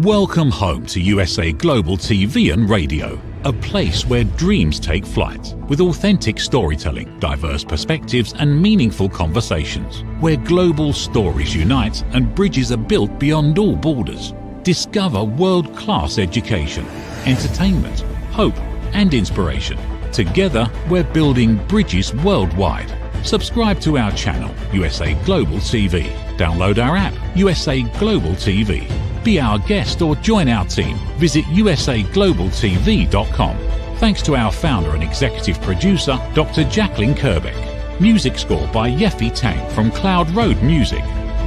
Welcome home to USA Global TV and Radio, a place where dreams take flight, with authentic storytelling, diverse perspectives and meaningful conversations, where global stories unite and bridges are built beyond all borders. Discover world-class education, entertainment, hope and inspiration. Together, we're building bridges worldwide. Subscribe to our channel, USA Global TV. Download our app, USA Global TV. Be our guest or join our team. Visit usaglobaltv.com. Thanks to our founder and executive producer, Dr. Jacalyn Kerbeck. Music score by Yeffy Tang from Cloud Road Music.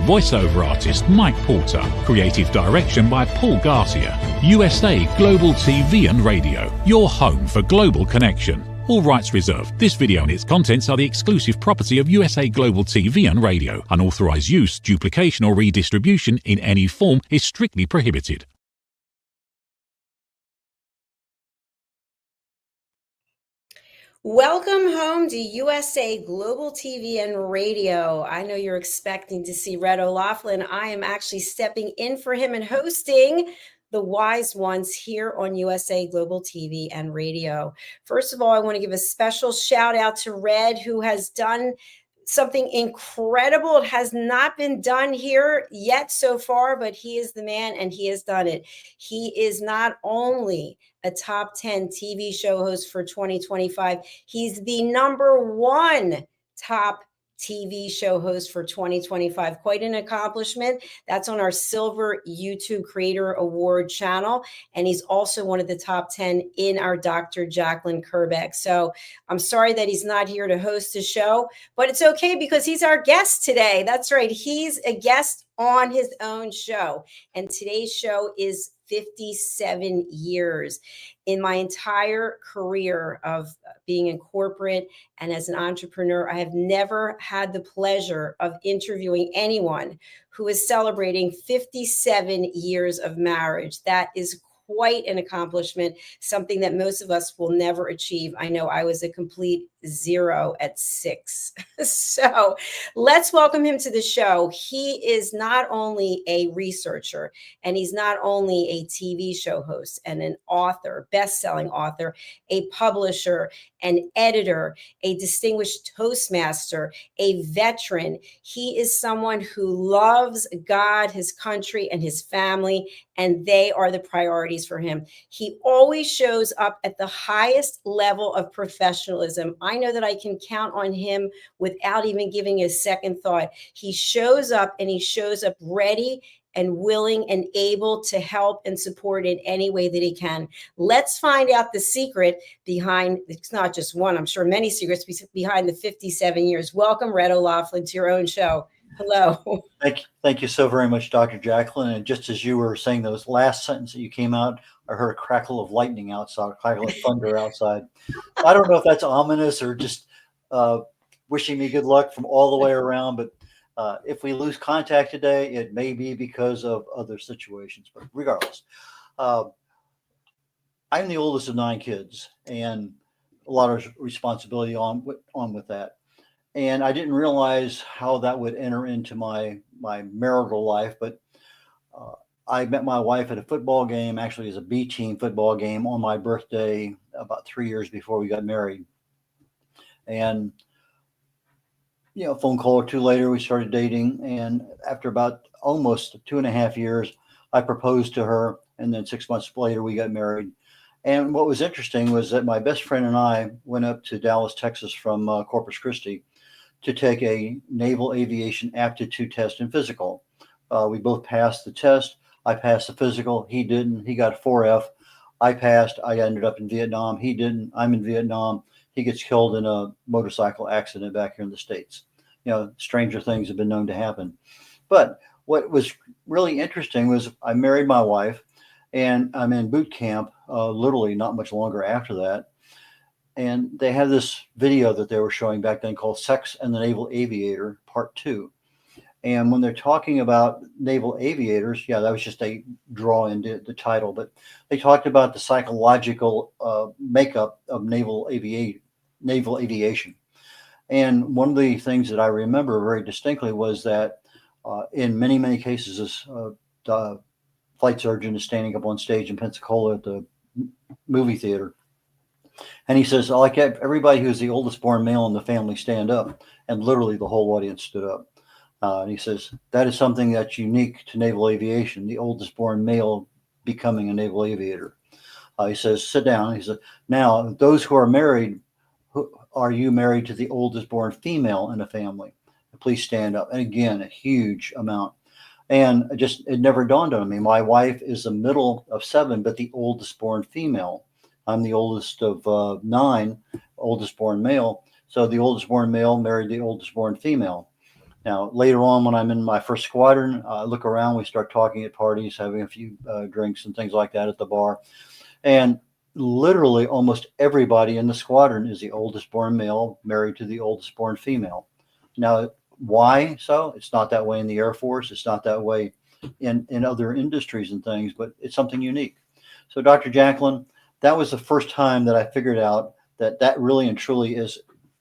Voiceover artist Mike Porter. Creative direction by Paul Garcia. USA Global TV and Radio, your home for global connection. All rights reserved. This video and its contents are the exclusive property of USA Global TV and Radio. Unauthorized use, duplication or redistribution in any form is strictly prohibited. Welcome home to USA Global TV and Radio. I know you're expecting to see Red O'Loughlin. I am actually stepping in for him and hosting The Wise Ones here on USA Global TV and Radio. First of all, I want to give a special shout out to Red, who has done something incredible. It has not been done here yet so far, but he is the man and he has done it. He is not only a top 10 TV show host for 2025, he's the #1 top TV show host for 2025. Quite an accomplishment. That's on our Silver YouTube Creator Award channel. And he's also one of the top 10 in our Dr. Jacalyn Kerbeck. So I'm sorry that he's not here to host the show, but it's okay because he's our guest today. That's right. He's a guest on his own show. And today's show is 57 years. In my entire career of being in corporate and as an entrepreneur, I have never had the pleasure of interviewing anyone who is celebrating 57 years of marriage. That is quite an accomplishment, something that most of us will never achieve. I know I was a complete zero at 6. So let's welcome him to the show. He is not only a researcher, and he's not only a TV show host and an author, best-selling author, a publisher, an editor, a distinguished Toastmaster, a veteran. He is someone who loves God, his country, and his family, and they are the priorities for him. He always shows up at the highest level of professionalism. I know that I can count on him without even giving a second thought. He shows up and he shows up ready and willing and able to help and support in any way that he can. Let's find out the secret behind, it's not just one, I'm sure many secrets behind the 57 years. Welcome, Red O'Loughlin, to your own show. Hello. Thank you so very much, Dr. Jacalyn. And just as you were saying those last sentence that you came out, I heard a crackle of lightning outside, a crackle of thunder outside. I don't know if that's ominous or just wishing me good luck from all the way around, but if we lose contact today, it may be because of other situations. But regardless, I'm the oldest of 9 kids, and a lot of responsibility on with that. And I didn't realize how that would enter into my marital life, but I met my wife at a football game, actually as a B team football game on my birthday about 3 years before we got married. And, you know, a phone call or two later, we started dating. And after about almost 2.5 years, I proposed to her. And then 6 months later, we got married. And what was interesting was that my best friend and I went up to Dallas, Texas from Corpus Christi to take a naval aviation aptitude test and physical. We both passed the test. I passed the physical. He didn't. He got a 4F. I passed. I ended up in Vietnam. He didn't. I'm in Vietnam. He gets killed in a motorcycle accident back here in the States. You know, stranger things have been known to happen. But what was really interesting was I married my wife, and I'm in boot camp literally not much longer after that. And they had this video that they were showing back then called Sex and the Naval Aviator Part 2. And when they're talking about naval aviators, yeah, that was just a draw into the title, but they talked about the psychological makeup of naval aviation. And one of the things that I remember very distinctly was that in many, many cases, flight surgeon is standing up on stage in Pensacola at the movie theater. And he says, I like everybody who's the oldest born male in the family stand up. And literally the whole audience stood up. And he says, that is something that's unique to naval aviation, the oldest born male becoming a naval aviator. He says, sit down. He said, now, those who are married, are you married to the oldest born female in the family? Please stand up. And again, a huge amount. And it never dawned on me. My wife is the middle of 7, but the oldest born female. I'm the oldest of 9, oldest born male. So the oldest born male married the oldest born female. Now, later on, when I'm in my first squadron, I look around, we start talking at parties, having a few drinks and things like that at the bar. And literally almost everybody in the squadron is the oldest born male married to the oldest born female. Now, why so? It's not that way in the Air Force. It's not that way in other industries and things, but it's something unique. So, Dr. Jacalyn, that was the first time that I figured out that really and truly is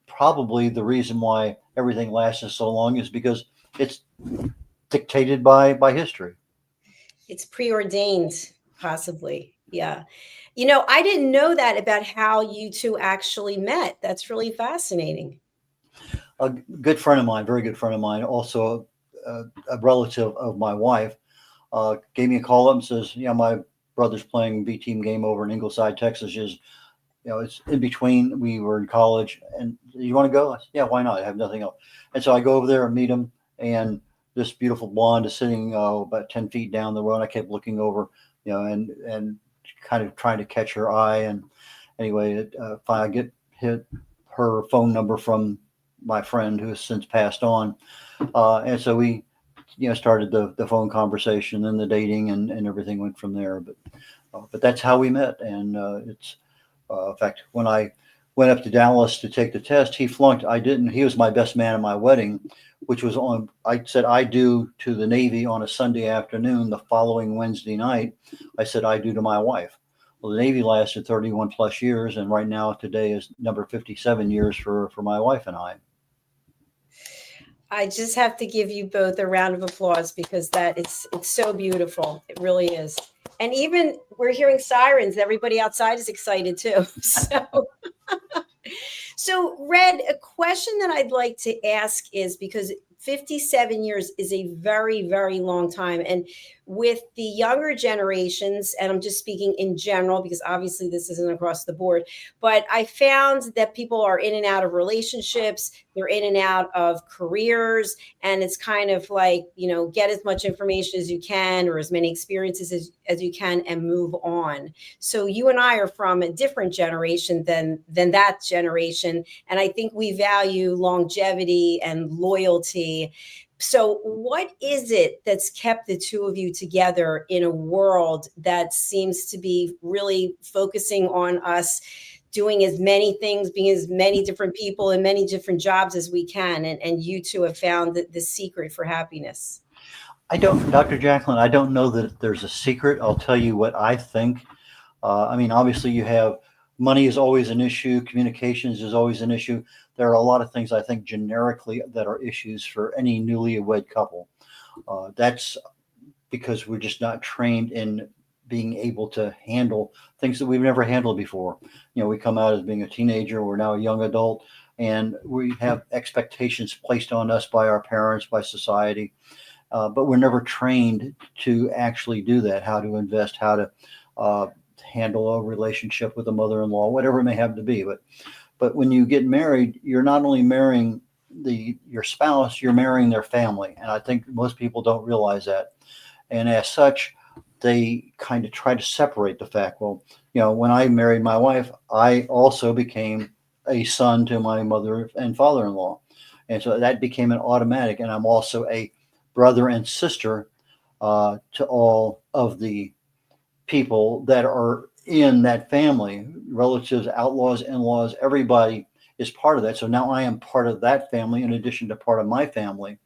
probably the reason why everything lasted so long, is because it's dictated by history. It's preordained, possibly. Yeah. I didn't know that about how you two actually met. That's really fascinating. A good friend of mine, very good friend of mine, also a relative of my wife, gave me a call up and says, my brother's playing B team game over in Ingleside, Texas. It's in between. We were in college, and you want to go? I said, yeah, why not? I have nothing else. And so I go over there and meet him, and this beautiful blonde is sitting about 10 feet down the road. I kept looking over, and kind of trying to catch her eye. And anyway, finally I hit her phone number from my friend who has since passed on. And so we, started the phone conversation and the dating, and everything went from there. But that's how we met. And it's, in fact, when I went up to Dallas to take the test, he flunked. I didn't. He was my best man at my wedding, which was I said I do to the Navy on a Sunday afternoon. The following Wednesday night, I said I do to my wife. Well, the Navy lasted 31 plus years. And right now, today is number 57 years for my wife and I. I just have to give you both a round of applause, because it's so beautiful. It really is. And even we're hearing sirens. Everybody outside is excited too. So Red, a question that I'd like to ask is, because 57 years is a very, very long time. And with the younger generations, and I'm just speaking in general, because obviously this isn't across the board, but I found that people are in and out of relationships, they're in and out of careers, and it's kind of like, get as much information as you can, or as many experiences as you can, and move on. So you and I are from a different generation than that generation. And I think we value longevity and loyalty. So what is it that's kept the two of you together in a world that seems to be really focusing on us doing as many things, being as many different people in many different jobs as we can? And you two have found the secret for happiness. Dr. Jacalyn, I don't know that there's a secret. I'll tell you what I think. Obviously you have money is always an issue. Communications is always an issue. There are a lot of things I think generically that are issues for any newlywed couple. That's because we're just not trained in being able to handle things that we've never handled before. We come out as being a teenager. We're now a young adult, and we have expectations placed on us by our parents, by society. But we're never trained to actually do that, how to invest, how to handle a relationship with a mother-in-law, whatever it may have to be. But when you get married, you're not only marrying your spouse, you're marrying their family. And I think most people don't realize that. And as such, they kind of try to separate the fact. Well, when I married my wife, I also became a son to my mother and father-in-law. And so that became an automatic. And I'm also a brother and sister to all of the people that are in that family, relatives, outlaws, in-laws, everybody is part of that. So now I am part of that family in addition to part of my family.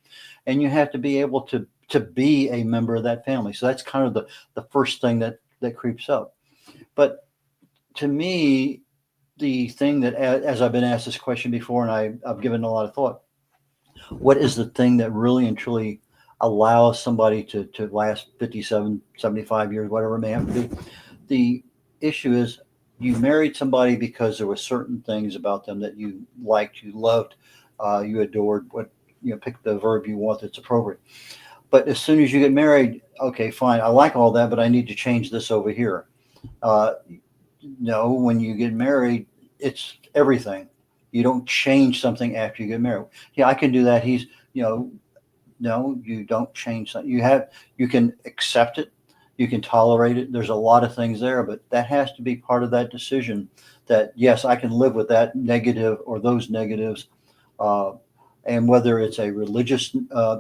And you have to be able to be a member of that family. So that's kind of the first thing that creeps up. But to me, the thing that, as I've been asked this question before, and I've given a lot of thought, what is the thing that really and truly allow somebody to last 57, 75 years, whatever it may have to be. The issue is you married somebody because there were certain things about them that you liked, you loved, you adored, pick the verb you want that's appropriate. But as soon as you get married, okay, fine, I like all that, but I need to change this over here. Uh, no, when you get married, it's everything. You don't change something after you get married. Yeah, I can do that. No, you don't change something. You can accept it, you can tolerate it. There's a lot of things there, but that has to be part of that decision. That yes, I can live with that negative or those negatives, uh, and whether it's a religious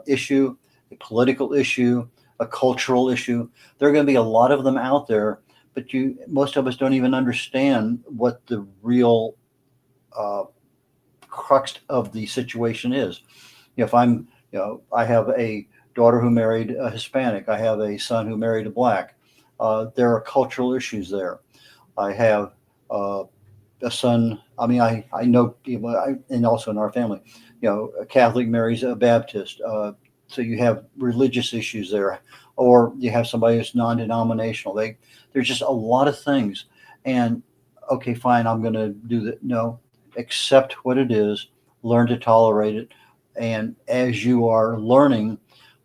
issue, a political issue, a cultural issue, there are going to be a lot of them out there. But most of us don't even understand what the real uh, crux of the situation is. If I have a daughter who married a Hispanic. I have a son who married a black. There are cultural issues there. I have a son. I mean, I know people, and also in our family, a Catholic marries a Baptist. So you have religious issues there, or you have somebody who's non-denominational. There's just a lot of things. And okay, fine, I'm going to do that. No, accept what it is, learn to tolerate it. And as you are learning,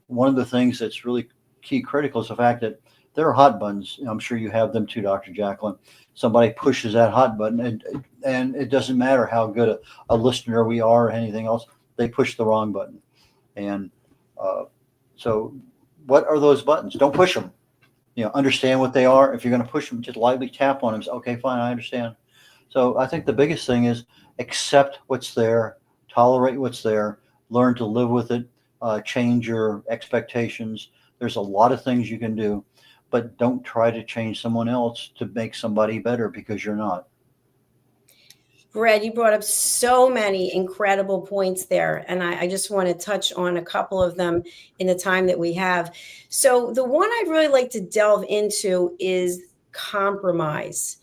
one of the things that's really key critical is the fact that there are hot buttons. I'm sure you have them too, Dr. Jacalyn. Somebody pushes that hot button, and it doesn't matter how good a listener we are or anything else, they push the wrong button. And so what are those buttons? Don't push them. Understand what they are. If you're going to push them, just lightly tap on them. Say, okay, fine, I understand. So I think the biggest thing is accept what's there, tolerate what's there, learn to live with it, change your expectations. There's a lot of things you can do, but don't try to change someone else to make somebody better, because you're not. Brad, you brought up so many incredible points there, and I just want to touch on a couple of them in the time that we have. So the one I'd really like to delve into is compromise.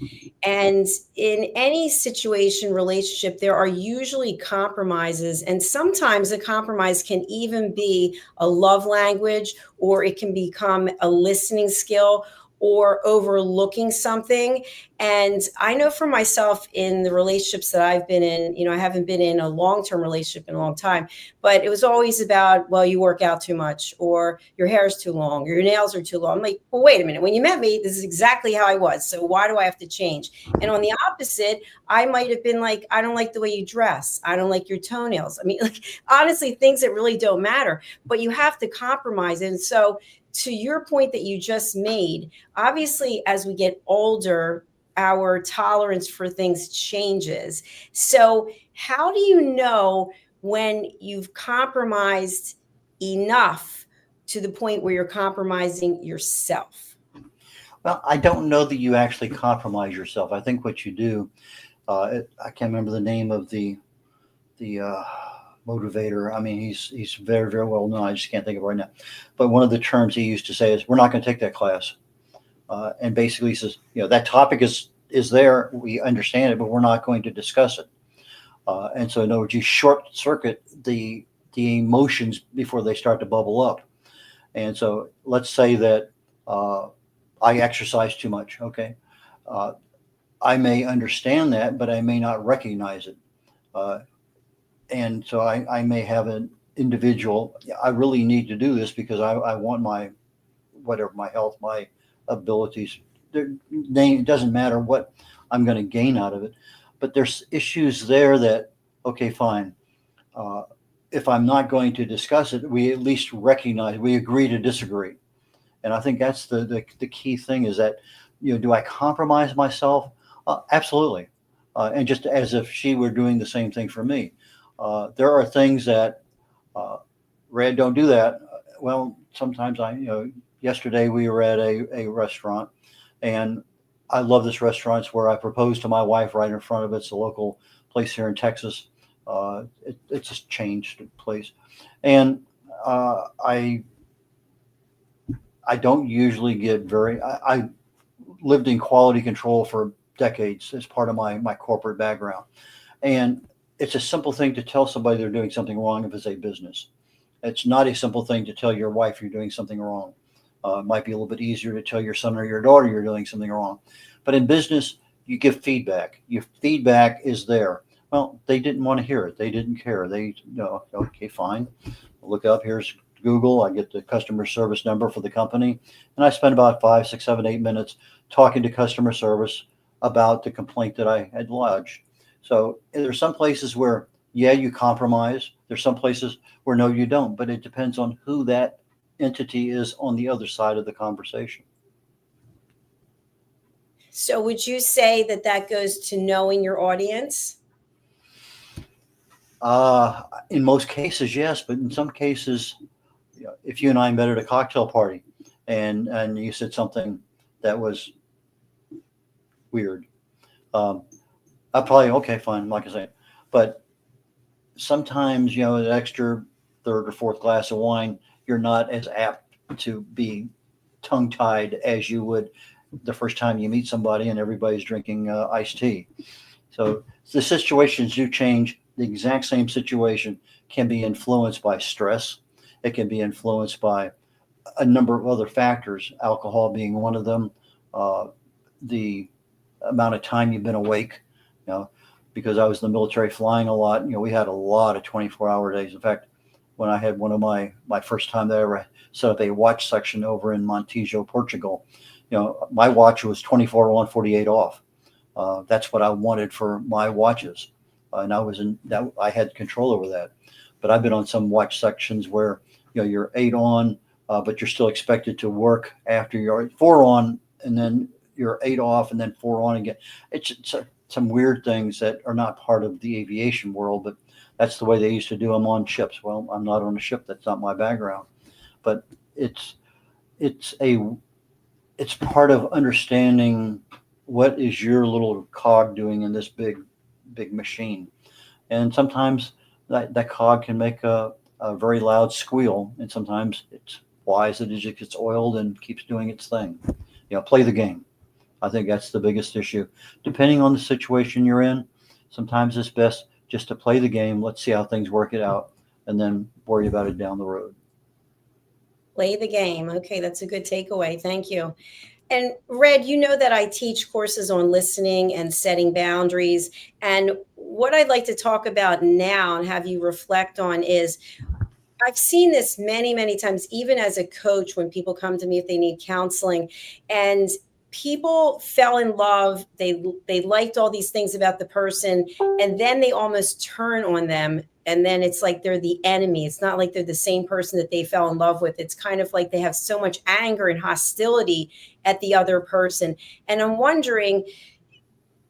And in any situation, relationship, there are usually compromises, and sometimes a compromise can even be a love language, or it can become a listening skill, or overlooking something. And I know for myself, in the relationships that I've been in, I haven't been in a long-term relationship in a long time, but it was always about, well, you work out too much, or your hair is too long, or your nails are too long. I'm like, well, wait a minute. When you met me, this is exactly how I was. So why do I have to change? And on the opposite, I might have been like, I don't like the way you dress. I don't like your toenails. I mean, like, honestly, things that really don't matter, but you have to compromise. And so to your point that you just made, obviously, as we get older, our tolerance for things changes. So how do you know when you've compromised enough to the point where you're compromising yourself? Well, I don't know that you actually compromise yourself. I think what you do, I can't remember the name of the motivator. I mean, he's very, very well known. I just can't think of it right now. But one of the terms he used to say is, "We're not going to take that class." And basically, he says, that topic is there. We understand it, but we're not going to discuss it. And so, in other words, you short circuit the emotions before they start to bubble up. And so, let's say that I exercise too much. Okay, I may understand that, but I may not recognize it. And so I may have an individual, I really need to do this because I want my health, my abilities. It doesn't matter what I'm going to gain out of it, but there's issues there that, okay, fine. If I'm not going to discuss it, we at least recognize, we agree to disagree. And I think that's the key thing, is that, do I compromise myself? Absolutely. And just as if she were doing the same thing for me. There are things that, Red, don't do that. Well, sometimes yesterday we were at a restaurant, and I love this restaurant. It's where I proposed to my wife right in front of it. It's a local place here in Texas. It's a changed place. And I don't usually get I lived in quality control for decades as part of my corporate background. And it's a simple thing to tell somebody they're doing something wrong if it's a business. It's not a simple thing to tell your wife you're doing something wrong. It might be a little bit easier to tell your son or your daughter you're doing something wrong. But in business, you give feedback. Your feedback is there. Well, they didn't want to hear it. They didn't care. They, no, okay, fine. Look up, here's Google. I get the customer service number for the company. And I spend about 5, 6, 7, 8 minutes talking to customer service about the complaint that I had lodged. So there's some places where, yeah, you compromise. There's some places where no, you don't. But it depends on who that entity is on the other side of the conversation. So would you say that that goes to knowing your audience? In most cases, yes, but in some cases, if you and I met at a cocktail party and you said something that was weird, I'd probably, okay, fine, like I say. But sometimes, an extra third or fourth glass of wine, you're not as apt to be tongue tied as you would the first time you meet somebody and everybody's drinking iced tea. So the situations do change. The exact same situation can be influenced by stress. It can be influenced by a number of other factors, alcohol being one of them, the amount of time you've been awake, because I was in the military flying a lot. We had a lot of 24-hour days. In fact, when I had one of my first time that I ever set up a watch section over in Montijo, Portugal, my watch was 24 on, 48 off. That's what I wanted for my watches. And I had control over that. But I've been on some watch sections where, you're 8 on, but you're still expected to work after you're 4 on, and then you're 8 off, and then 4 on again. It's some weird things that are not part of the aviation world, but that's the way they used to do them on ships. Well, I'm not on a ship. That's not my background. But it's part of understanding what is your little cog doing in this big machine. And sometimes that cog can make a very loud squeal, and sometimes it's wise that it just gets oiled and keeps doing its thing. Play the game. I think that's the biggest issue. Depending on the situation you're in, sometimes it's best just to play the game. Let's see how things work it out, and then worry about it down the road. Play the game. Okay, that's a good takeaway. Thank you. And Red, you know that I teach courses on listening and setting boundaries. And what I'd like to talk about now and have you reflect on is I've seen this many, many times, even as a coach, when people come to me if they need counseling, and people fell in love. They liked all these things about the person, and then they almost turn on them. And then it's like they're the enemy. It's not like they're the same person that they fell in love with. It's kind of like they have so much anger and hostility at the other person. And I'm wondering,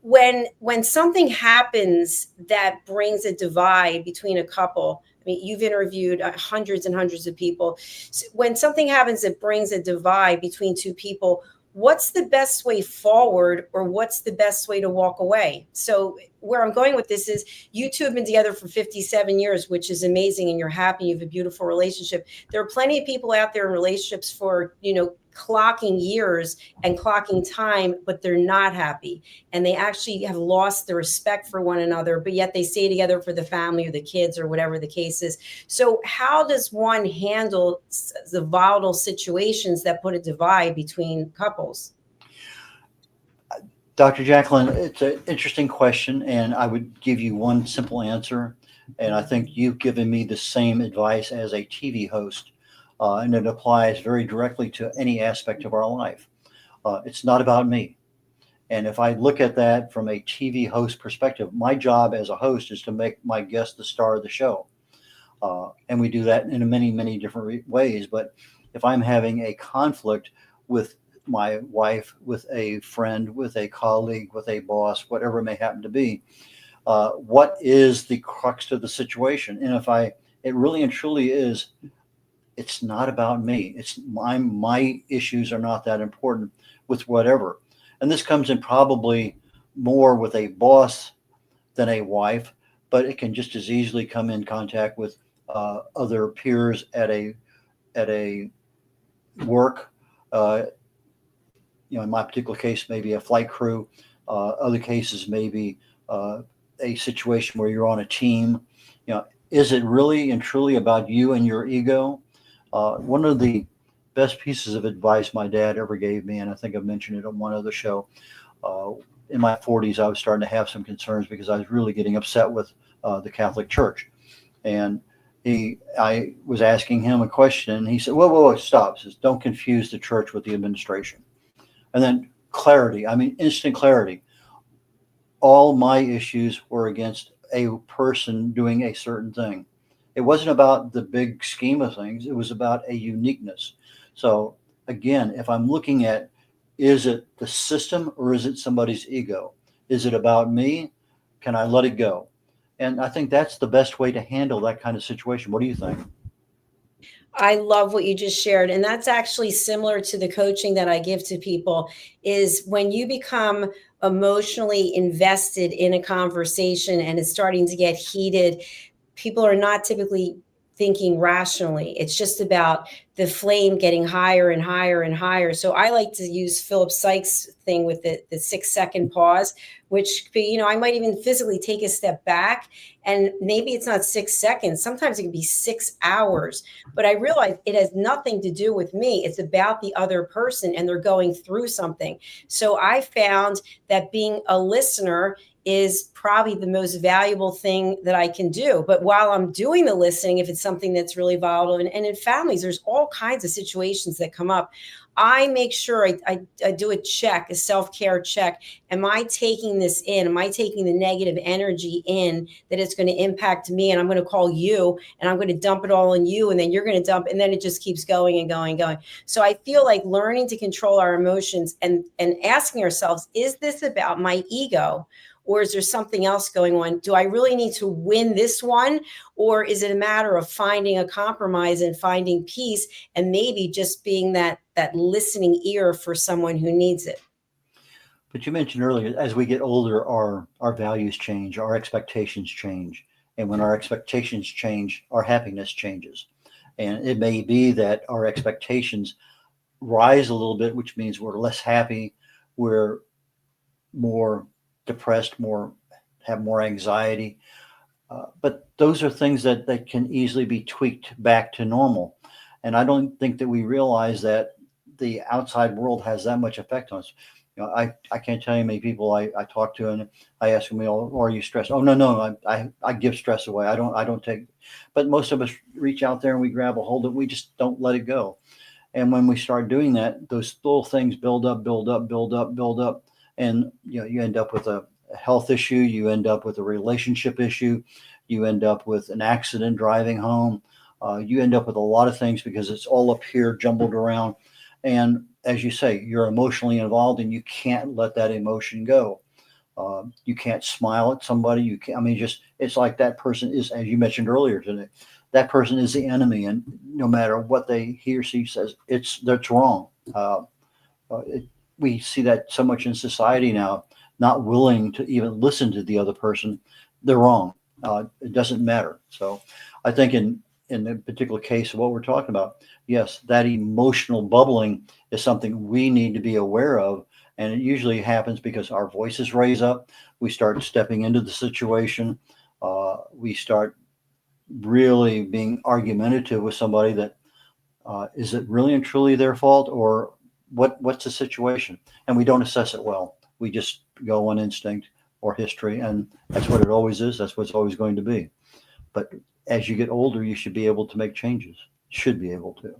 when something happens that brings a divide between a couple, I mean, you've interviewed hundreds and hundreds of people. So when something happens that brings a divide between two people, what's the best way forward, or what's the best way to walk away? So where I'm going with this is you two have been together for 57 years, which is amazing. And you're happy. You have a beautiful relationship. There are plenty of people out there in relationships for, clocking years and clocking time, but they're not happy. And they actually have lost the respect for one another, but yet they stay together for the family or the kids or whatever the case is. So how does one handle the volatile situations that put a divide between couples? Dr. Jacalyn, it's an interesting question, and I would give you one simple answer. And I think you've given me the same advice as a TV host, and it applies very directly to any aspect of our life. It's not about me. And if I look at that from a TV host perspective, my job as a host is to make my guest the star of the show. And we do that in many, many different ways. But if I'm having a conflict with my wife, with a friend, with a colleague, with a boss, whatever it may happen to be, what is the crux of the situation? And if it really and truly is, it's not about me. It's my issues are not that important with whatever. And this comes in probably more with a boss than a wife, but it can just as easily come in contact with other peers at a work. In my particular case, maybe a flight crew. Other cases, maybe a situation where you're on a team. is it really and truly about you and your ego? One of the best pieces of advice my dad ever gave me, and I think I've mentioned it on one other show. Uh, in my 40s, I was starting to have some concerns because I was really getting upset with the Catholic Church. And I was asking him a question, and he said, "Whoa, whoa, whoa, stop! He says, don't confuse the church with the administration." And then clarity. I mean, instant clarity. All my issues were against a person doing a certain thing. It wasn't about the big scheme of things, it was about a uniqueness. So, again, if I'm looking at, is it the system or is it somebody's ego? Is it about me? Can I let it go? And I think that's the best way to handle that kind of situation. What do you think? I love what you just shared. And that's actually similar to the coaching that I give to people is when you become emotionally invested in a conversation and it's starting to get heated, people are not typically thinking rationally. It's just about the flame getting higher and higher and higher. So I like to use Philip Sykes' thing with the 6 second pause, which, I might even physically take a step back, and maybe it's not 6 seconds. Sometimes it can be 6 hours, but I realize it has nothing to do with me. It's about the other person and they're going through something. So I found that being a listener is probably the most valuable thing that I can do. But while I'm doing the listening, if it's something that's really volatile, and in families, there's all kinds of situations that come up, I make sure I do a check, a self-care check. Am I taking this in? Am I taking the negative energy in that it's going to impact me? And I'm going to call you and I'm going to dump it all on you. And then you're going to dump, and then it just keeps going and going and going. So I feel like learning to control our emotions and asking ourselves, is this about my ego? Or is there something else going on? Do I really need to win this one? Or is it a matter of finding a compromise and finding peace and maybe just being that listening ear for someone who needs it? But you mentioned earlier, as we get older, our values change, our expectations change. And when our expectations change, our happiness changes. And it may be that our expectations rise a little bit, which means we're less happy, we're more depressed, have more anxiety. But those are things that can easily be tweaked back to normal. And I don't think that we realize that the outside world has that much effect on us. I can't tell you how many people I talk to, and I ask them, "Oh, are you stressed?" "Oh, no, no, I give stress away. I don't take." But most of us reach out there and we grab a hold of it. We just don't let it go. And when we start doing that, those little things build up, build up, build up, build up, and you end up with a health issue. You end up with a relationship issue. You end up with an accident driving home. You end up with a lot of things because it's all up here jumbled around. And as you say, you're emotionally involved and you can't let that emotion go. You can't smile at somebody. You can't, I mean, just, it's like that person is, as you mentioned earlier today, that person is the enemy. And no matter what he or she says, that's wrong. We see that so much in society now, not willing to even listen to the other person. They're wrong. It doesn't matter. So I think in the particular case of what we're talking about, yes, that emotional bubbling is something we need to be aware of. And it usually happens because our voices raise up. We start stepping into the situation. We start really being argumentative with somebody that is it really and truly their fault, or what's the situation? And we don't assess it well. We just go on instinct or history, and that's what it always is. That's what it's always going to be. But as you get older, you should be able to make changes. Should be able to.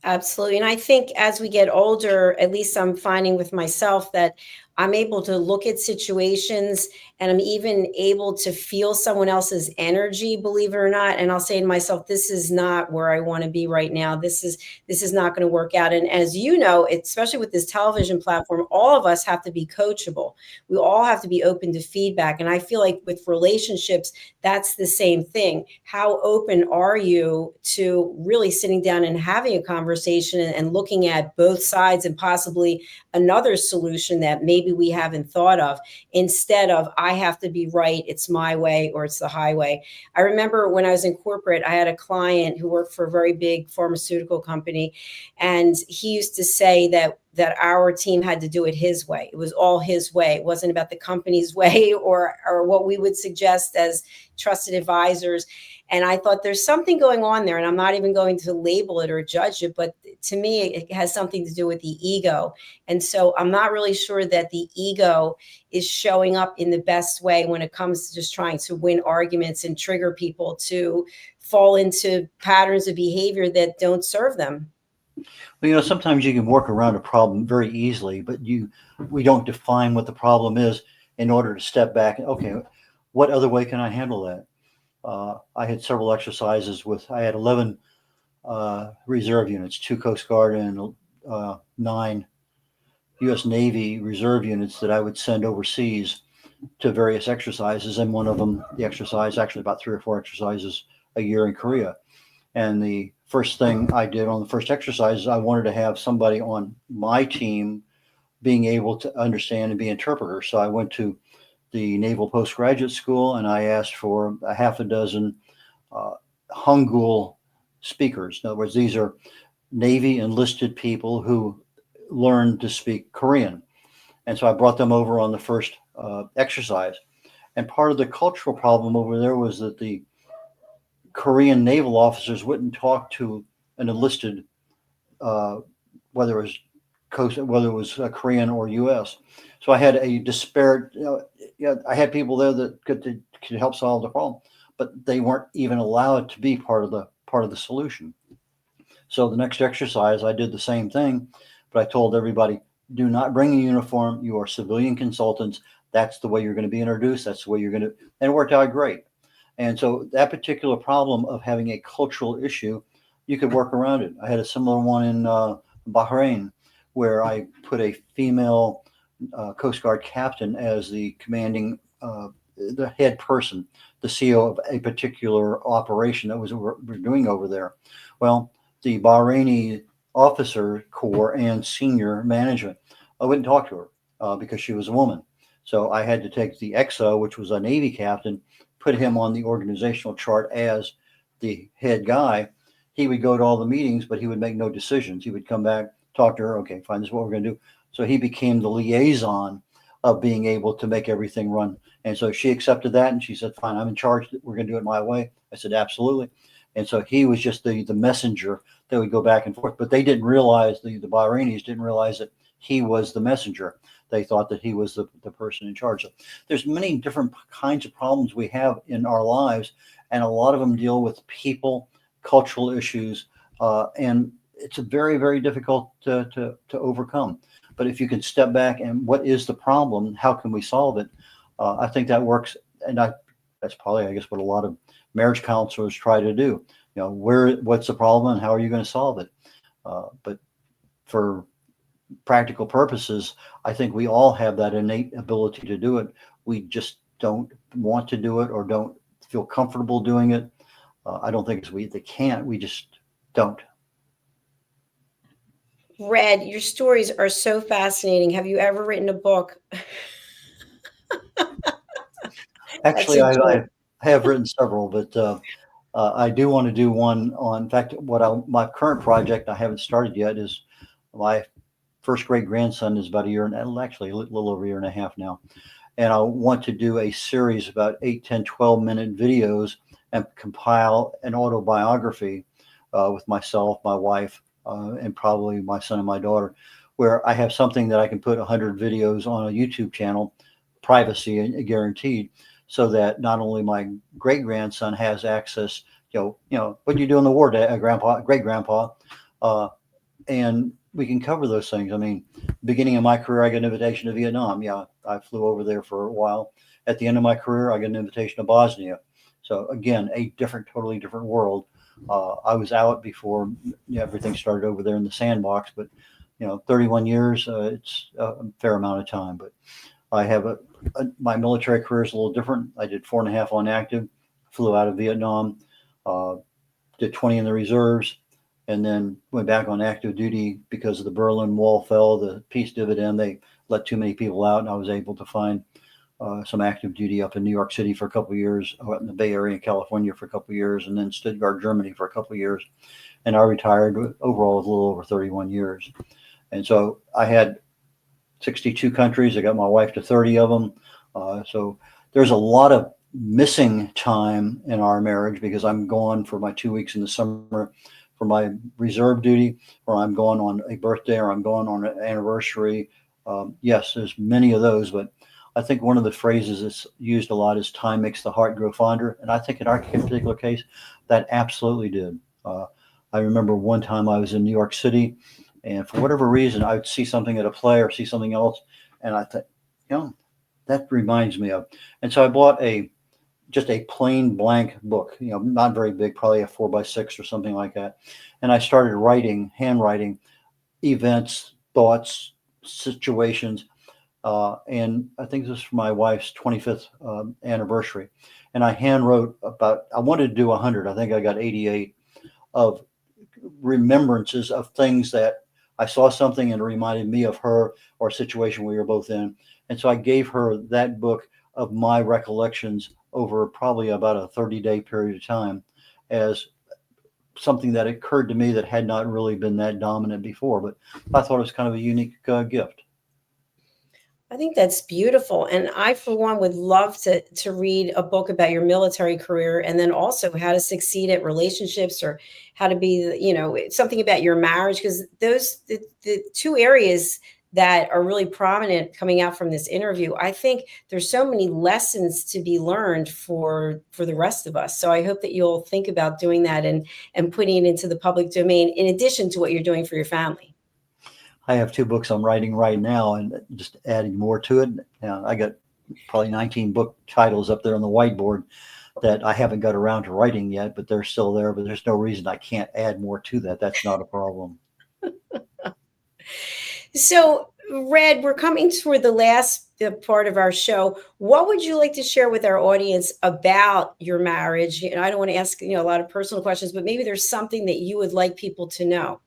Absolutely. And I think as we get older, at least I'm finding with myself that I'm able to look at situations and I'm even able to feel someone else's energy, believe it or not. And I'll say to myself, this is not where I want to be right now. This is not going to work out. And as you know, especially with this television platform, all of us have to be coachable. We all have to be open to feedback. And I feel like with relationships, that's the same thing. How open are you to really sitting down and having a conversation and looking at both sides and possibly another solution that maybe we haven't thought of, instead of I have to be right, it's my way or it's the highway. I remember when I was in corporate, I had a client who worked for a very big pharmaceutical company, and he used to say that that our team had to do it his way. It was all his way. It wasn't about the company's way or what we would suggest as trusted advisors. And I thought there's something going on there, and I'm not even going to label it or judge it, but to me, it has something to do with the ego. And so I'm not really sure that the ego is showing up in the best way when it comes to just trying to win arguments and trigger people to fall into patterns of behavior that don't serve them. Well, sometimes you can work around a problem very easily, but we don't define what the problem is in order to step back. Okay, what other way can I handle that? I had several exercises I had 11 reserve units, 2 Coast Guard and 9 U.S. Navy reserve units that I would send overseas to various exercises. And one of them, the exercise, actually about 3 or 4 exercises a year in Korea. And the first thing I did on the first exercise is I wanted to have somebody on my team being able to understand and be interpreter. So I went to the Naval Postgraduate School and I asked for a half a dozen Hangul speakers. In other words, these are Navy enlisted people who learned to speak Korean. And so I brought them over on the first exercise. And part of the cultural problem over there was that the Korean naval officers wouldn't talk to an enlisted, whether it was Korean or U.S. So I had a disparate. I had people there that could help solve the problem, but they weren't even allowed to be part of the solution. So the next exercise, I did the same thing, but I told everybody, do not bring a uniform. You are civilian consultants. That's the way you're going to be introduced. That's the way you're going to, and it worked out great. And so that particular problem of having a cultural issue, you could work around it. I had a similar one in Bahrain, where I put a female Coast Guard captain as the commanding, the head person, the CEO of a particular operation that we're doing over there. Well, the Bahraini officer corps and senior management, I wouldn't talk to her because she was a woman. So I had to take the XO, which was a Navy captain, put him on the organizational chart as the head guy. He would go to all the meetings, but he would make no decisions. He would come back, talk to her. Okay, fine, this is what we're going to do. So he became the liaison of being able to make everything run. And so she accepted that and she said, fine, I'm in charge. We're going to do it my way. I said, absolutely. And so he was just the messenger that would go back and forth. But they didn't realize, the Bahrainis didn't realize that he was the messenger. They thought that he was the person in charge. So there's many different kinds of problems we have in our lives, and a lot of them deal with people, cultural issues, and it's very, very difficult to overcome. But if you can step back and what is the problem? How can we solve it? I think that works, and that's probably, I guess, what a lot of marriage counselors try to do. What's the problem and how are you going to solve it? But for practical purposes, I think we all have that innate ability to do it. We just don't want to do it or don't feel comfortable doing it. I don't think they can't. We just don't. Red, your stories are so fascinating. Have you ever written a book? Actually, I have written several, but I do want to do one on. In fact, my current project I haven't started yet is my first great grandson is about a year and actually a little over a year and a half now. And I want to do a series about 8, 10, 12-minute videos and compile an autobiography with myself, my wife, and probably my son and my daughter, where I have something that I can put 100 videos on a YouTube channel, privacy guaranteed, so that not only my great grandson has access, what do you do in the war, grandpa, great grandpa, and we can cover those things. I mean, beginning of my career, I got an invitation to Vietnam. Yeah, I flew over there for a while. At the end of my career, I got an invitation to Bosnia. So again, a totally different world. I was out before everything started over there in the sandbox, but 31 years, it's a fair amount of time. But I have my military career is a little different. I did 4.5 on active, flew out of Vietnam, did 20 in the reserves, and then went back on active duty because of the Berlin Wall fell, the peace dividend. They let too many people out, and I was able to find some active duty up in New York City for a couple of years, out in the Bay Area in California for a couple of years, and then Stuttgart, Germany for a couple of years. And I retired overall with a little over 31 years. And so I had 62 countries. I got my wife to 30 of them. So there's a lot of missing time in our marriage because I'm gone for my 2 weeks in the summer for my reserve duty, or I'm going on a birthday, or I'm going on an anniversary. Yes, there's many of those, but I think one of the phrases that's used a lot is time makes the heart grow fonder. And I think in our particular case, that absolutely did. I remember one time I was in New York City, and for whatever reason, I would see something at a play or see something else, and I thought, that reminds me of. And so I bought just a plain blank book, not very big, probably a 4x6 or something like that. And I started handwriting events, thoughts, situations. And I think this is for my wife's 25th anniversary. And I hand wrote I wanted to do 100. I think I got 88 of remembrances of things that I saw something and it reminded me of her or a situation we were both in. And so I gave her that book of my recollections over probably about a 30-day period of time as something that occurred to me that had not really been that dominant before. But I thought it was kind of a unique gift. I think that's beautiful. And I, for one, would love to read a book about your military career, and then also how to succeed at relationships, or how to be, something about your marriage, because the two areas that are really prominent coming out from this interview, I think there's so many lessons to be learned for the rest of us. So I hope that you'll think about doing that and putting it into the public domain, in addition to what you're doing for your family. I have 2 books I'm writing right now and just adding more to it. I got probably 19 book titles up there on the whiteboard that I haven't got around to writing yet, but they're still there. But there's no reason I can't add more to that. That's not a problem. So, Red, we're coming toward the last part of our show. What would you like to share with our audience about your marriage? I don't want to ask a lot of personal questions, but maybe there's something that you would like people to know.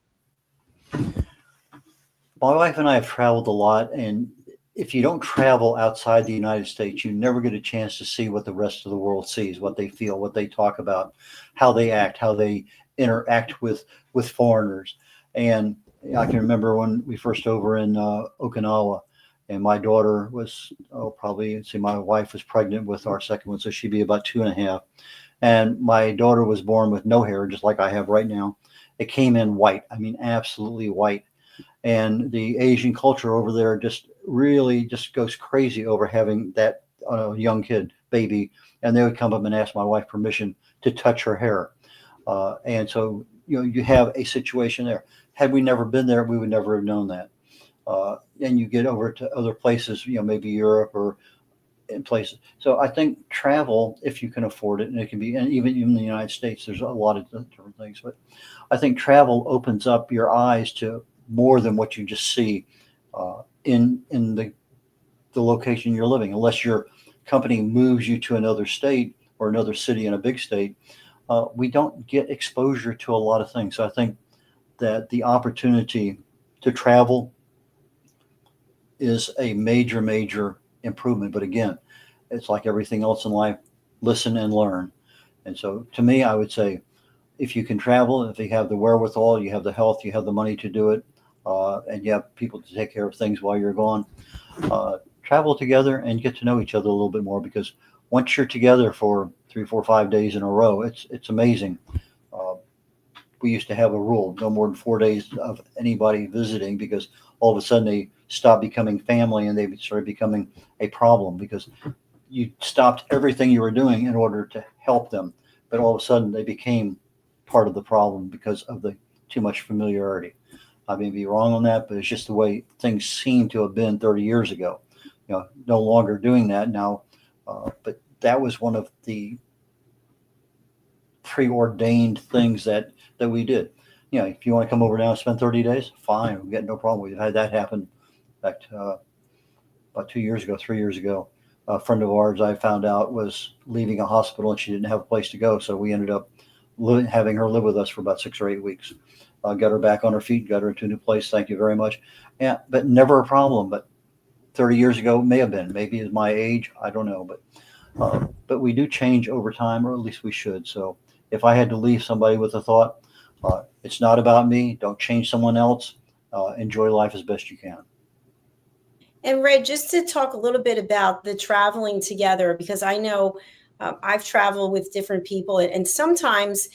My wife and I have traveled a lot, and if you don't travel outside the United States, you never get a chance to see what the rest of the world sees, what they feel, what they talk about, how they act, how they interact with foreigners. And I can remember when we first over in Okinawa, and my daughter was my wife was pregnant with our second one, so she'd be about 2.5. And my daughter was born with no hair, just like I have right now. It came in white. I mean, absolutely white. And the Asian culture over there just really just goes crazy over having that young kid, baby. And they would come up and ask my wife permission to touch her hair. And so, you have a situation there. Had we never been there, we would never have known that. And you get over to other places, maybe Europe or in places. So I think travel, if you can afford it, and it can be, and even in the United States, there's a lot of different things. But I think travel opens up your eyes to more than what you just see in the location you're living. Unless your company moves you to another state or another city in a big state, we don't get exposure to a lot of things. So I think that the opportunity to travel is a major, major improvement. But again, it's like everything else in life, listen and learn. And so to me, I would say, if you can travel, if you have the wherewithal, you have the health, you have the money to do it, and you have people to take care of things while you're gone, travel together and get to know each other a little bit more, because once you're together for 3, 4, 5 days in a row, it's amazing. We used to have a rule, no more than 4 days of anybody visiting, because all of a sudden they stopped becoming family and they started becoming a problem, because you stopped everything you were doing in order to help them. But all of a sudden they became part of the problem because of the too much familiarity. I may be wrong on that, but it's just the way things seem to have been 30 years ago. No longer doing that now. But that was one of the preordained things that we did. If you want to come over now and spend 30 days, fine. We've got no problem. We've had that happen. In fact, about 3 years ago, a friend of ours, I found out, was leaving a hospital and she didn't have a place to go. So we ended up having her live with us for about 6 or 8 weeks. Got her back on her feet, got her into a new place. Thank you very much. Yeah, but never a problem. But 30 years ago may have been. Maybe it's my age. I don't know. But we do change over time, or at least we should. So if I had to leave somebody with a thought, it's not about me. Don't change someone else. enjoy life as best you can. And Red, just to talk a little bit about the traveling together, because I know I've traveled with different people, and sometimes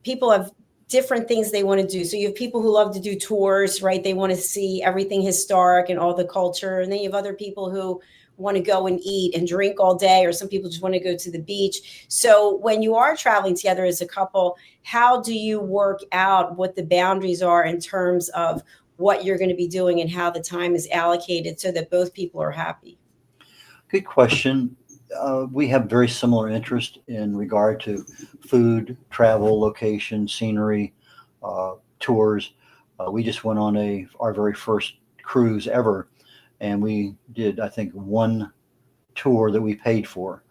people have different things they want to do. So you have people who love to do tours, right? They want to see everything historic and all the culture. And then you have other people who want to go and eat and drink all day, or some people just want to go to the beach. So when you are traveling together as a couple, how do you work out what the boundaries are in terms of what you're going to be doing and how the time is allocated so that both people are happy? Good question. We have very similar interest in regard to food, travel, location, scenery, tours. We just went on our very first cruise ever, and we did, I think, one tour that we paid for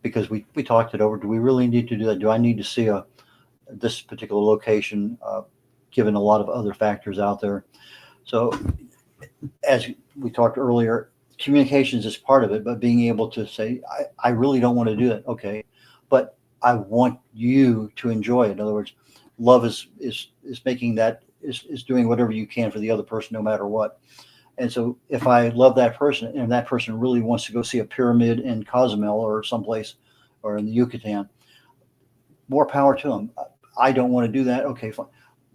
because we talked it over. Do we really need to do that? Do I need to see this particular location, given a lot of other factors out there? So, as we talked earlier, communications is part of it, but being able to say, I really don't want to do that. Okay. But I want you to enjoy it. In other words, love is making that is doing whatever you can for the other person, no matter what. And so if I love that person and that person really wants to go see a pyramid in Cozumel or someplace or in the Yucatan, more power to them. I don't want to do that. Okay, fine.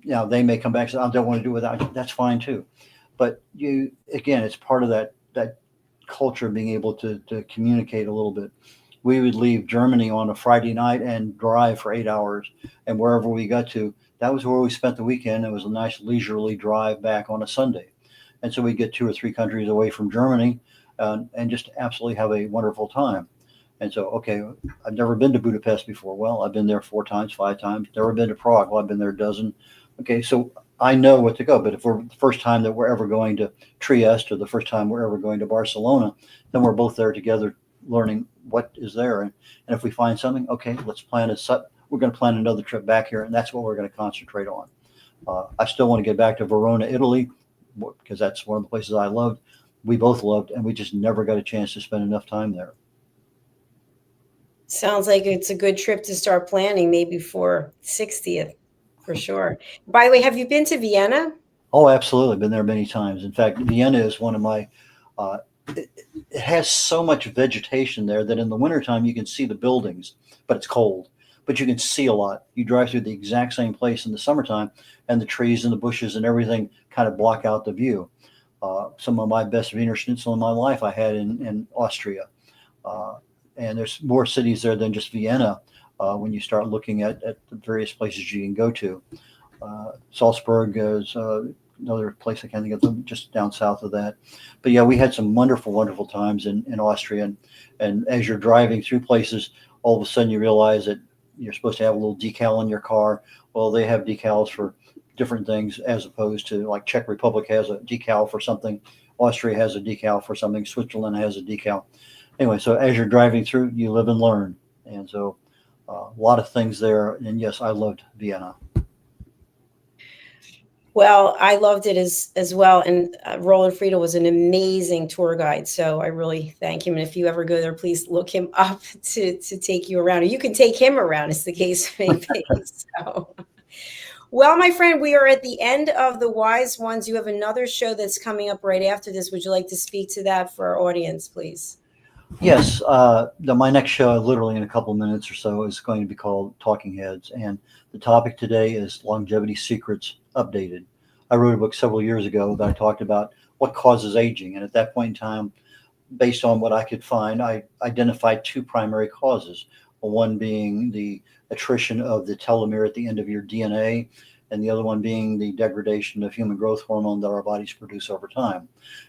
Now they may come back and say, I don't want to do it without you. That's fine too. But again, it's part of that culture, being able to communicate a little bit. We would leave Germany on a Friday night and drive for 8 hours, and wherever we got to, that was where we spent the weekend. It was a nice leisurely drive back on a Sunday, and so we get 2 or 3 countries away from Germany, and just absolutely have a wonderful time. And so, okay, I've never been to Budapest before. Well, I've been there 4 times, 5 times. Never been to Prague. Well, I've been there a dozen. Okay, so I know what to go. But if we're the first time that we're ever going to Trieste, or the first time we're ever going to Barcelona, then we're both there together, learning what is there. And if we find something, okay, let's plan we're going to plan another trip back here, and that's what we're going to concentrate on. I still want to get back to Verona, Italy, because that's one of the places I loved. We both loved, and we just never got a chance to spend enough time there. Sounds like it's a good trip to start planning, maybe for 60th, for sure. By the way, have you been to Vienna? Oh, absolutely. Been there many times. In fact, Vienna is one of my, it has so much vegetation there that in the wintertime you can see the buildings, but it's cold. But you can see a lot. You drive through the exact same place in the summertime, and the trees and the bushes and everything kind of block out the view. Some of my best Wiener Schnitzel in my life I had in Austria. And there's more cities there than just Vienna when you start looking at the various places you can go to. Salzburg is another place I can't think of them, just down south of that. But yeah, we had some wonderful, wonderful times in Austria. And as you're driving through places, all of a sudden you realize that you're supposed to have a little decal in your car. Well, they have decals for different things, as opposed to, like, Czech Republic has a decal for something, Austria has a decal for something, Switzerland has a decal. Anyway, so as you're driving through, you live and learn. And so a lot of things there. And yes, I loved Vienna. Well, I loved it as well. And Roland Friedel was an amazing tour guide. So I really thank him. And if you ever go there, please look him up to take you around. Or you can take him around, as the case may be. So, well, my friend, we are at the end of the Wise Ones. You have another show that's coming up right after this. Would you like to speak to that for our audience, please? Yes, my next show, literally in a couple of minutes or so, is going to be called Talking Heads, and the topic today is longevity secrets updated. I wrote a book several years ago that I talked about what causes aging, and at that point in time, based on what I could find, I identified 2 primary causes. One being the attrition of the telomere at the end of your DNA, and the other one being the degradation of human growth hormone that our bodies produce over time.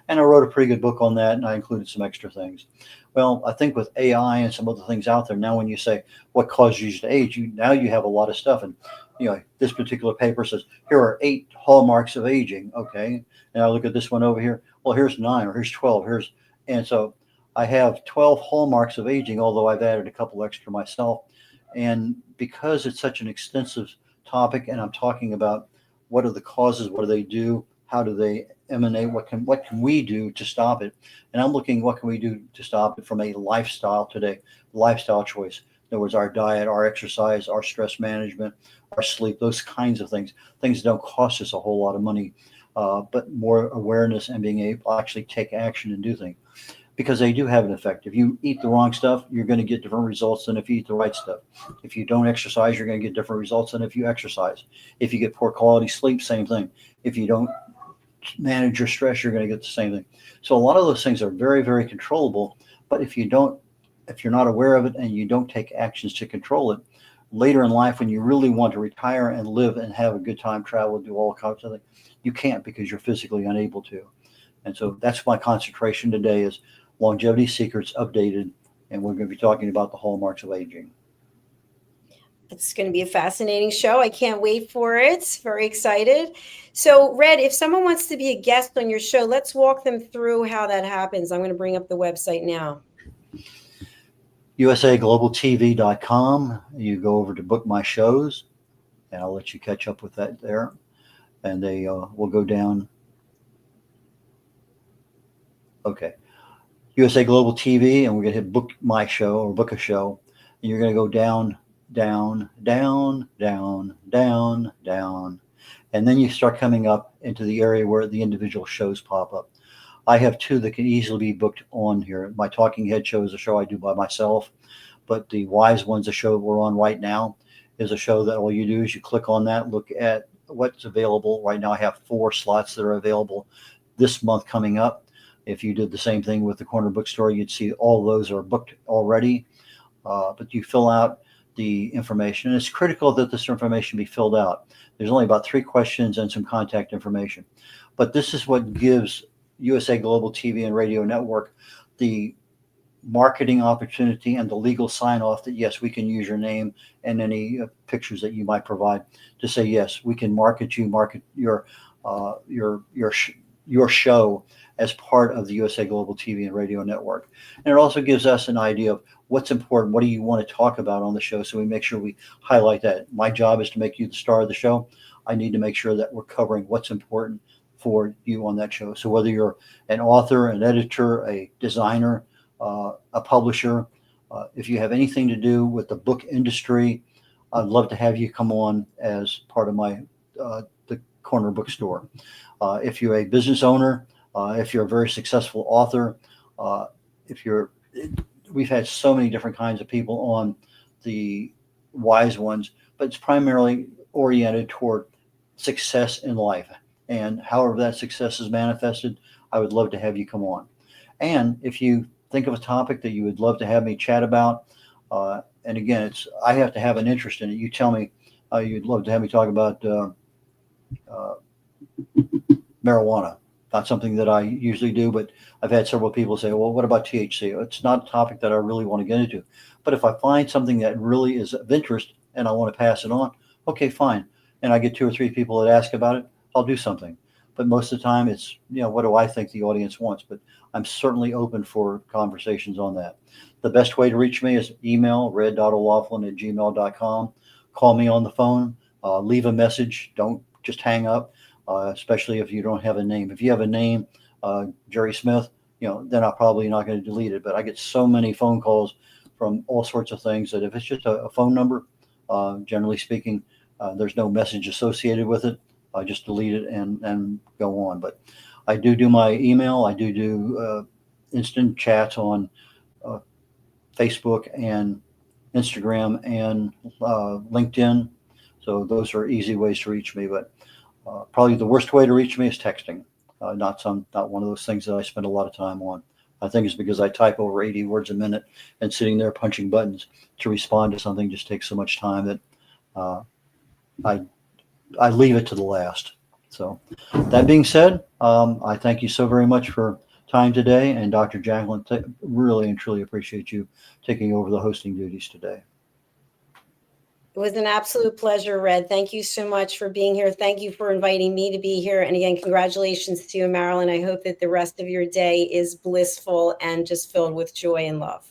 And I wrote a pretty good book on that, and I included some extra things. Well, I think with AI and some other things out there now, when you say what causes you to age, now you have a lot of stuff. And this particular paper says here are 8 hallmarks of aging. Okay, and I look at this one over here. Well, here's 9, or here's 12. And so I have 12 hallmarks of aging, although I've added a couple extra myself. And because it's such an extensive topic, and I'm talking about what are the causes, what do they do, how do they emanate, what can we do to stop it, and I'm looking what can we do to stop it from a lifestyle choice. In other words, our diet, our exercise, our stress management, our sleep, those kinds of things that don't cost us a whole lot of money. but more awareness and being able to actually take action and do things, because they do have an effect. If you eat the wrong stuff, you're going to get different results than if you eat the right stuff. If you don't exercise, you're going to get different results than if you exercise. If you get poor quality sleep, same thing. If you don't manage your stress, you're going to get the same thing. So a lot of those things are very, very controllable. But if you're not aware of it and you don't take actions to control it, later in life, when you really want to retire and live and have a good time, travel, do all kinds of things, you can't, because you're physically unable to. And so that's my concentration today, is Longevity Secrets Updated. And we're going to be talking about the hallmarks of aging. It's going to be a fascinating show. I can't wait for it. Very excited. So, Red, if someone wants to be a guest on your show, let's walk them through how that happens. I'm going to bring up the website now. usaglobaltv.com. You go over to book my shows, and I'll let you catch up with that there. And they will go down. Okay. USA Global TV, and we're going to hit book my show or book a show. And you're going to go down, down, down, down, down, down. And then you start coming up into the area where the individual shows pop up. I have two that can easily be booked on here. My Talking Head show is a show I do by myself, but the Wise Ones, the show we're on right now, is a show that all you do is you click on that, look at what's available. Right now I have 4 slots that are available this month coming up. If you did the same thing with the Corner Bookstore, you'd see all those are booked already. But you fill out the information, and it's critical that this information be filled out. There's only about 3 questions and some contact information. But this is what gives USA Global TV and Radio Network the marketing opportunity and the legal sign-off that, yes, we can use your name and any pictures that you might provide to say, yes, we can market your show as part of the USA Global TV and Radio Network. And it also gives us an idea of what's important, what do you want to talk about on the show, so we make sure we highlight that. My job is to make you the star of the show. I need to make sure that we're covering what's important for you on that show. So whether you're an author, an editor, a designer, a publisher, if you have anything to do with the book industry, I'd love to have you come on as part of my the Corner Bookstore. If you're a business owner, if you're a very successful author, we've had so many different kinds of people on the Wise Ones, but it's primarily oriented toward success in life. And however that success is manifested, I would love to have you come on. And if you think of a topic that you would love to have me chat about, and again, I have to have an interest in it. You tell me you'd love to have me talk about marijuana. Not something that I usually do, but I've had several people say, well, what about THC? It's not a topic that I really want to get into. But if I find something that really is of interest and I want to pass it on, okay, fine. And I get 2 or 3 people that ask about it, I'll do something. But most of the time it's, what do I think the audience wants? But I'm certainly open for conversations on that. The best way to reach me is email red.o'laughlin@gmail.com. Call me on the phone, leave a message. Don't just hang up. Especially if you don't have a name. If you have a name, Jerry Smith, then I'm probably not going to delete it. But I get so many phone calls from all sorts of things that if it's just a phone number, generally speaking, there's no message associated with it. I just delete it and go on. But I do my email. I do instant chats on Facebook and Instagram and LinkedIn. So those are easy ways to reach me. But probably the worst way to reach me is texting. Not one of those things that I spend a lot of time on. I think it's because I type over 80 words a minute, and sitting there punching buttons to respond to something just takes so much time that I leave it to the last. So that being said, I thank you so very much for time today. And Dr. Jacalyn, really and truly appreciate you taking over the hosting duties today. It was an absolute pleasure, Red. Thank you so much for being here. Thank you for inviting me to be here. And again, congratulations to you, Marilyn. I hope that the rest of your day is blissful and just filled with joy and love.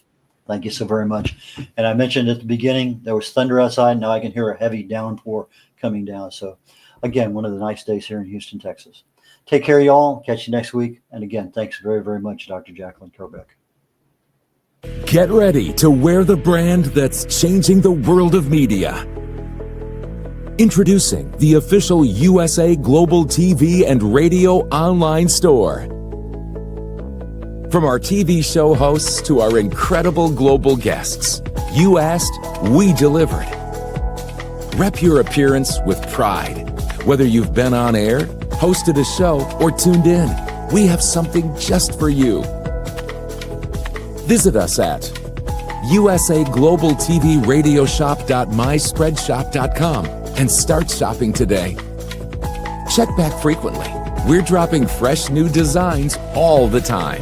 Thank you so very much. And I mentioned at the beginning, there was thunder outside. Now I can hear a heavy downpour coming down. So again, one of the nice days here in Houston, Texas. Take care, y'all. Catch you next week. And again, thanks very, very much, Dr. Jacalyn Kerbeck. Get ready to wear the brand that's changing the world of media. Introducing the official USA Global TV and Radio online store. From our TV show hosts to our incredible global guests, you asked, we delivered. Rep your appearance with pride. Whether you've been on air, hosted a show, or tuned in, we have something just for you. Visit us at usaglobaltvradioshoп.myspreadshop.com and start shopping today. Check back frequently. We're dropping fresh new designs all the time.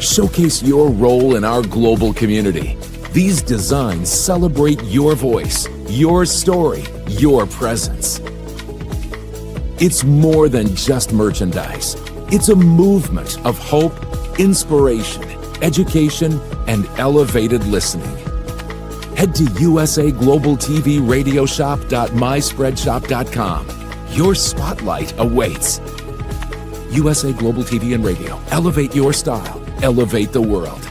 Showcase your role in our global community. These designs celebrate your voice, your story, your presence. It's more than just merchandise. It's a movement of hope, inspiration, education, and elevated listening. Head to usaglobaltvradioshoп.myspreadshop.com. Your spotlight awaits. USA Global TV and Radio. Elevate your style. Elevate the world.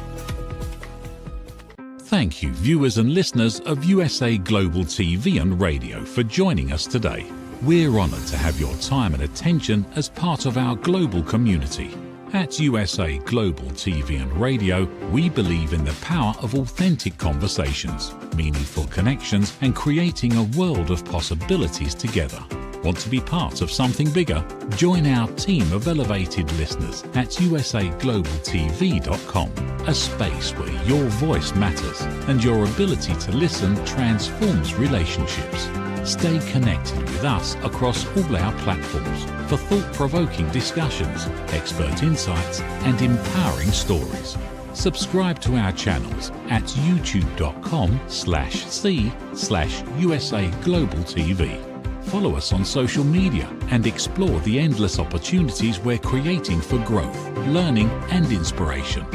Thank you, viewers and listeners of USA Global TV and Radio, for joining us today. We're honoured to have your time and attention as part of our global community. At USA Global TV and Radio, we believe in the power of authentic conversations, meaningful connections, and creating a world of possibilities together. Want to be part of something bigger? Join our team of elevated listeners at usaglobaltv.com, a space where your voice matters and your ability to listen transforms relationships. Stay connected with us across all our platforms for thought-provoking discussions, expert insights, and empowering stories. Subscribe to our channels at youtube.com/c/usaglobaltv. Follow us on social media and explore the endless opportunities we're creating for growth, learning, and inspiration.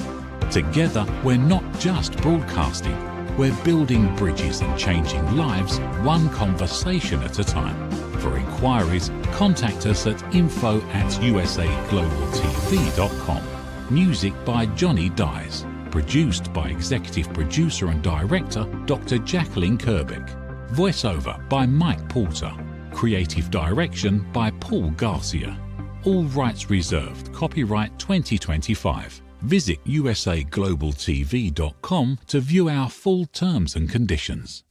Together, we're not just broadcasting, we're building bridges and changing lives one conversation at a time. For inquiries, contact us at info@usaglobaltv.com. Music by Johnny Dyes. Produced by Executive Producer and Director Dr. Jacalyn Kerbeck. Voiceover by Mike Porter. Creative direction by Paul Garcia. All rights reserved. Copyright 2025. Visit usaglobaltv.com to view our full terms and conditions.